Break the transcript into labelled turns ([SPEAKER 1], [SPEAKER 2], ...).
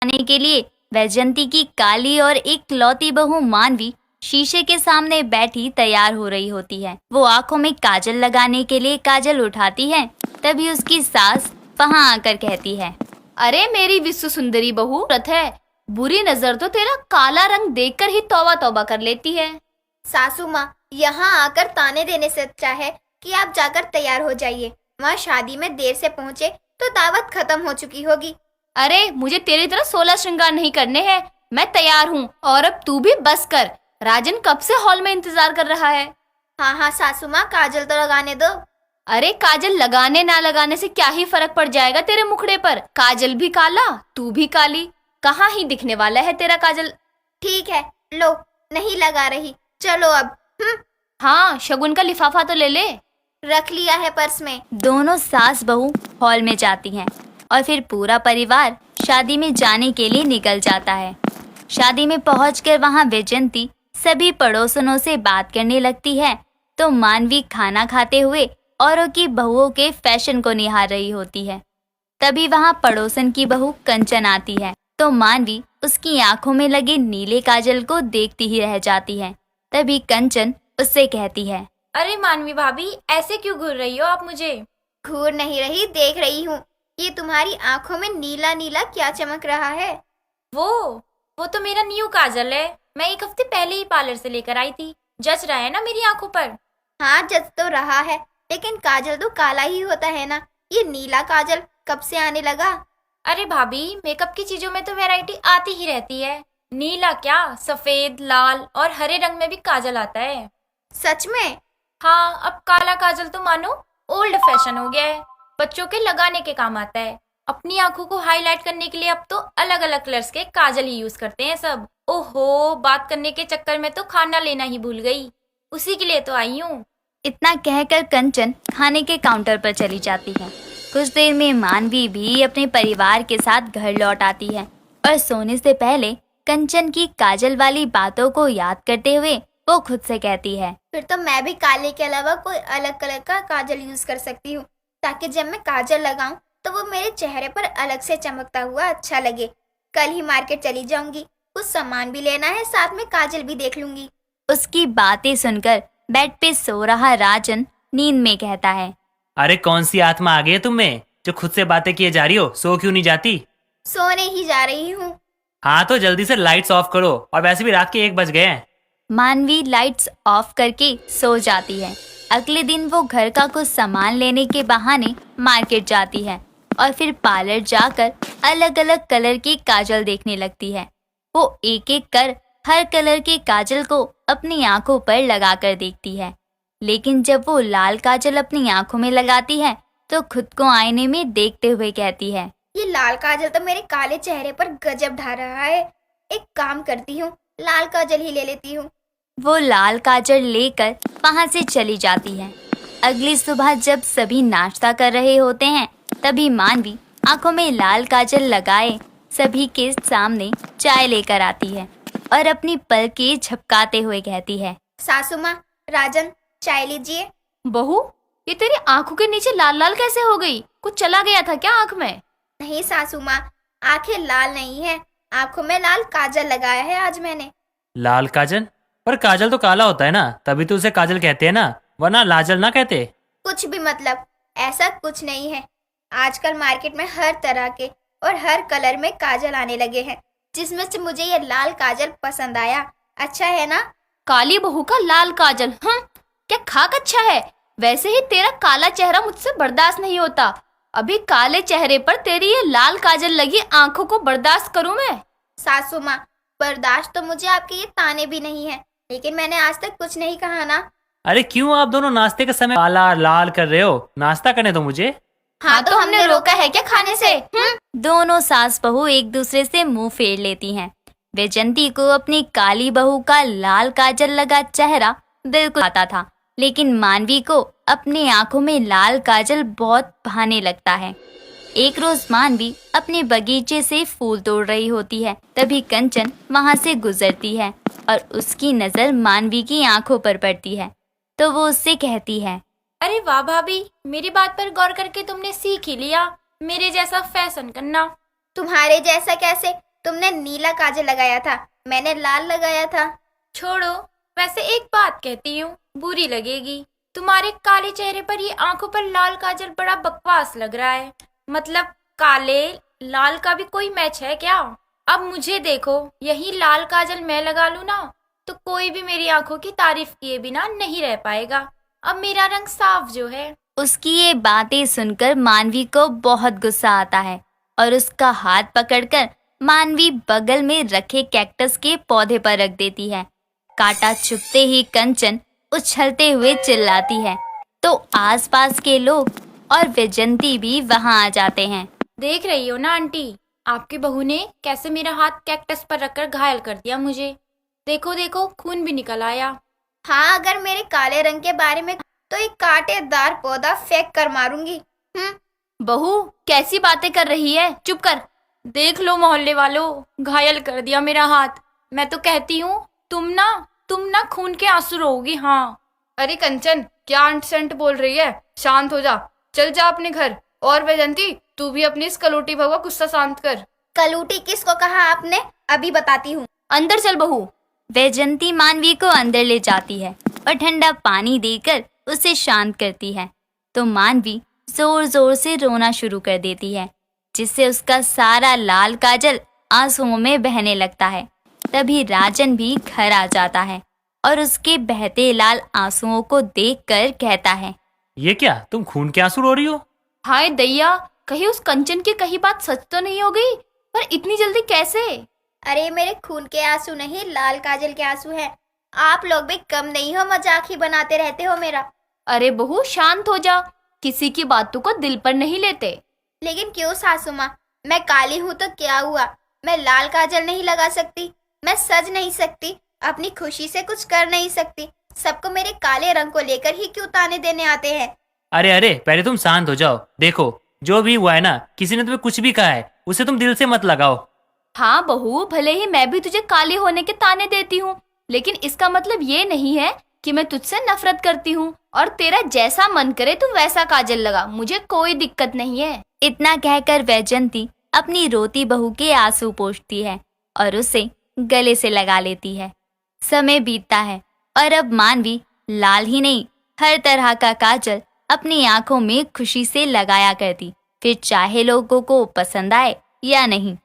[SPEAKER 1] दिखाने के लिए वैजयंती की काली और इकलौती बहू मानवी शीशे के सामने बैठी तैयार हो रही होती है। वो आंखों में काजल लगाने के लिए काजल उठाती है, तभी उसकी सास वहां आकर कहती है,
[SPEAKER 2] अरे मेरी विश्व सुंदरी बहू, रथ है, बुरी नजर तो तेरा काला रंग देखकर ही तौबा तौबा कर लेती है।
[SPEAKER 3] सासू माँ, यहाँ आकर ताने देने से अच्छा है कि आप जाकर तैयार हो जाइए। वहाँ शादी में देर से पहुँचे तो दावत खत्म हो चुकी होगी।
[SPEAKER 2] अरे मुझे तेरी तरह 16 श्रृंगार नहीं करने हैं, मैं तैयार हूँ। और अब तू भी बस कर, राजन कब से हॉल में इंतजार कर रहा है।
[SPEAKER 3] हाँ हाँ सासू माँ, काजल तो लगाने दो।
[SPEAKER 2] अरे काजल लगाने ना लगाने से क्या ही फर्क पड़ जाएगा तेरे मुखड़े पर। काजल भी काला, तू भी काली, कहाँ ही दिखने वाला है तेरा काजल।
[SPEAKER 3] ठीक है, लो, नहीं लगा रही, चलो अब।
[SPEAKER 2] हाँ, शगुन का लिफाफा तो ले ले।
[SPEAKER 3] रख लिया है पर्स में।
[SPEAKER 1] दोनों सास बहू हॉल में जाती हैं और फिर पूरा परिवार शादी में जाने के लिए निकल जाता है। शादी में पहुंचकर वहां वैजयंती सभी पड़ोसनों से बात करने लगती है, तो मानवी खाना खाते हुए औरों की बहुओं के फैशन को निहार रही होती है। तभी वहां पड़ोसन की बहू कंचन आती है, तो मानवी उसकी आंखों में लगे नीले काजल को देखती ही रह जाती है। तभी कंचन उससे कहती है,
[SPEAKER 2] अरे मानवी भाभी, ऐसे क्यों घूर रही हो आप मुझे?
[SPEAKER 3] घूर नहीं रही, देख रही हूँ। ये तुम्हारी आंखों में नीला नीला क्या चमक रहा है?
[SPEAKER 2] वो तो मेरा न्यू काजल है। मैं एक हफ्ते पहले ही पार्लर से लेकर आई थी। जच रहा है ना मेरी आंखों पर?
[SPEAKER 3] हाँ, जच तो रहा है, लेकिन काजल तो काला ही होता है ना। ये नीला काजल कब से आने लगा?
[SPEAKER 2] अरे भाभी, मेकअप की चीजों में तो वैरायटी आती ही रहती है। नीला क्या, सफेद, लाल और हरे रंग में भी काजल आता है।
[SPEAKER 3] सच में?
[SPEAKER 2] हाँ, अब काला काजल तो मानो ओल्ड फैशन हो गया है। बच्चों के लगाने के काम आता है। अपनी आंखों को हाईलाइट करने के लिए अब तो अलग अलग कलर्स के काजल ही यूज करते हैं सब। ओहो, बात करने के चक्कर में तो खाना लेना ही भूल गई। उसी के लिए तो आई हूँ।
[SPEAKER 1] इतना कहकर कंचन खाने के काउंटर पर चली जाती है। कुछ देर में मानवी भी अपने परिवार के साथ घर लौट आती है और सोने से पहले कंचन की काजल वाली बातों को याद करते हुए वो खुद से कहती है,
[SPEAKER 3] फिर तो मैं भी काले के अलावा कोई अलग कलर का काजल यूज कर सकती हूँ, ताकि जब मैं काजल लगाऊं तो वो मेरे चेहरे पर अलग से चमकता हुआ अच्छा लगे। कल ही मार्केट चली जाऊंगी, कुछ सामान भी लेना है, साथ में काजल भी देख लूंगी।
[SPEAKER 1] उसकी बातें सुनकर बेड पे सो रहा राजन नींद में कहता है,
[SPEAKER 4] अरे कौन सी आत्मा आ गई है तुम में जो खुद से बातें किए जा रही हो? सो क्यों नहीं जाती?
[SPEAKER 3] सोने ही जा रही हूँ।
[SPEAKER 4] हाँ तो जल्दी से लाइट्स ऑफ करो, और वैसे भी रात के 1 बज गए हैं।
[SPEAKER 1] मानवी लाइट्स ऑफ करके सो जाती है। अगले दिन वो घर का कुछ सामान लेने के बहाने मार्केट जाती है और फिर पार्लर जाकर अलग अलग कलर की काजल देखने लगती है। वो एक एक कर हर कलर के काजल को अपनी आंखों पर लगाकर देखती है, लेकिन जब वो लाल काजल अपनी आंखों में लगाती है तो खुद को आईने में देखते हुए कहती है,
[SPEAKER 3] ये लाल काजल तो मेरे काले चेहरे पर गजब ढा रहा है। एक काम करती हूँ, लाल काजल ही ले लेती हूँ।
[SPEAKER 1] वो लाल काजल लेकर वहां से चली जाती है। अगली सुबह जब सभी नाश्ता कर रहे होते हैं, तभी मानवी आंखों में लाल काजल लगाए सभी के सामने चाय लेकर आती है और अपनी पलकें झपकाते हुए कहती है,
[SPEAKER 3] सासू माँ, राजन, चाय लीजिए।
[SPEAKER 2] बहू, ये तेरी आंखों के नीचे लाल लाल कैसे हो गई? कुछ चला गया था क्या आंख में?
[SPEAKER 3] नहीं सासू माँ, आंखें लाल नहीं है, आंखों में लाल काजल लगाया है आज मैंने।
[SPEAKER 4] लाल काजल? पर काजल तो काला होता है ना, तभी तो उसे काजल कहते हैं ना, वरना लाजल ना कहते।
[SPEAKER 3] कुछ भी मतलब, ऐसा कुछ नहीं है। आजकल मार्केट में हर तरह के और हर कलर में काजल आने लगे हैं, जिसमें से मुझे ये लाल काजल पसंद आया। अच्छा है ना?
[SPEAKER 2] काली बहू का लाल काजल, क्या खाक अच्छा है। वैसे ही तेरा काला चेहरा मुझसे बर्दाश्त नहीं होता। अभी काले चेहरे पर तेरी ये लाल काजल लगी आंखों को बर्दाश्त करूं मैं?
[SPEAKER 3] सासू माँ, बर्दाश्त तो मुझे आपके ये ताने भी नहीं है, लेकिन मैंने आज तक कुछ नहीं कहा ना।
[SPEAKER 4] अरे क्यों आप दोनों नाश्ते के समय काला लाल कर रहे हो? नाश्ता करने दो मुझे।
[SPEAKER 3] हाँ तो हमने रोका है क्या खाने से?
[SPEAKER 1] दोनों सास बहू एक दूसरे से मुंह फेर लेती हैं। वैजयंती को अपनी काली बहू का लाल काजल लगा चेहरा बिल्कुल आता था, लेकिन मानवी को अपनी आंखों में लाल काजल बहुत भाने लगता है। एक रोज मानवी अपने बगीचे से फूल तोड़ रही होती है, तभी कंचन वहां से गुजरती है और उसकी नजर मानवी की आंखों पर पड़ती है, तो वो उससे कहती है,
[SPEAKER 2] अरे वाह भाभी, मेरी बात पर गौर करके तुमने सीख ही लिया मेरे जैसा फैशन करना।
[SPEAKER 3] तुम्हारे जैसा कैसे? तुमने नीला काजल लगाया था, मैंने लाल लगाया था।
[SPEAKER 2] छोड़ो, वैसे एक बात कहती हूँ, बुरी लगेगी। तुम्हारे काले चेहरे पर ये आंखों पर लाल काजल बड़ा बकवास लग रहा है। मतलब काले लाल का भी कोई मैच है क्या? अब मुझे देखो, यही लाल काजल मैं लगा लूं ना, तो कोई भी मेरी आंखों की तारीफ किए बिना नहीं रह पाएगा। अब मेरा रंग साफ जो है।
[SPEAKER 1] उसकी ये बातें सुनकर मानवी को बहुत गुस्सा आता है और उसका हाथ पकड़कर मानवी बगल में रखे कैक्टस के पौधे पर रख देती है। कांटा चुभते ही कंचन उछलते हुए चिल्लाती है तो आसपास के लोग और वैजंती भी वहां आ जाते हैं।
[SPEAKER 2] देख रही हो ना आंटी, आपकी बहू ने कैसे मेरा हाथ कैक्टस पर रखकर घायल कर दिया मुझे। देखो देखो, खून भी निकल आया।
[SPEAKER 3] हाँ, अगर मेरे काले रंग के बारे में तो एक कांटेदार पौधा फेंक कर मारूंगी।
[SPEAKER 2] बहू कैसी बातें कर रही है, चुप कर। देख लो मोहल्ले वालों, घायल कर दिया मेरा हाथ। मैं तो कहती हूँ तुम ना खून के आंसू रोओगी। हाँ।
[SPEAKER 5] अरे कंचन, क्या अंट संट बोल रही है? शांत हो जा, चल जा अपने घर। और वैजंती, तू भी अपनी इस कलोटी बहू का गुस्सा शांत कर।
[SPEAKER 3] कलूटी किसको कहा आपने? अभी बताती हूँ।
[SPEAKER 2] अंदर चल बहू।
[SPEAKER 1] वैजंती मानवी को अंदर ले जाती है और ठंडा पानी देकर उसे शांत करती है तो मानवी जोर जोर से रोना शुरू कर देती है, जिससे उसका सारा लाल काजल आंसुओं में बहने लगता है। तभी राजन भी घर आ जाता है और उसके बहते लाल आंसुओं को देखकर कहता है,
[SPEAKER 4] ये क्या, तुम खून के आंसू रो रही हो?
[SPEAKER 2] हाय दैया, कहीं उस कंचन की कही बात सच तो नहीं हो गई? पर इतनी जल्दी कैसे?
[SPEAKER 3] अरे मेरे खून के आंसू नहीं, लाल काजल के आंसू हैं। आप लोग भी कम नहीं हो, मजाक ही बनाते रहते हो मेरा।
[SPEAKER 2] अरे बहू शांत हो जा, किसी की बातों को दिल पर नहीं लेते।
[SPEAKER 3] लेकिन क्यों सासू माँ, मैं काली हूँ तो क्या हुआ? मैं लाल काजल नहीं लगा सकती, मैं सज नहीं सकती, अपनी खुशी से कुछ कर नहीं सकती। सबको मेरे काले रंग को लेकर ही क्यों ताने देने आते हैं?
[SPEAKER 4] अरे अरे, पहले तुम शांत हो जाओ। देखो, जो भी हुआ है ना, किसी ने तुम्हें कुछ भी कहा है, उसे तुम दिल से मत लगाओ।
[SPEAKER 2] हाँ बहू, भले ही मैं भी तुझे काले होने के ताने देती हूँ, लेकिन इसका मतलब ये नहीं है कि मैं तुझसे नफरत करती हूँ। और तेरा जैसा मन करे तू वैसा काजल लगा, मुझे कोई दिक्कत नहीं है।
[SPEAKER 1] इतना कहकर वैजंती अपनी रोती बहू के आंसू पोंछती है और उसे गले से लगा लेती है। समय बीतता है और अब मानवी लाल ही नहीं, हर तरह का काजल अपनी आंखों में खुशी से लगाया करती, फिर चाहे लोगों को पसंद आए या नहीं।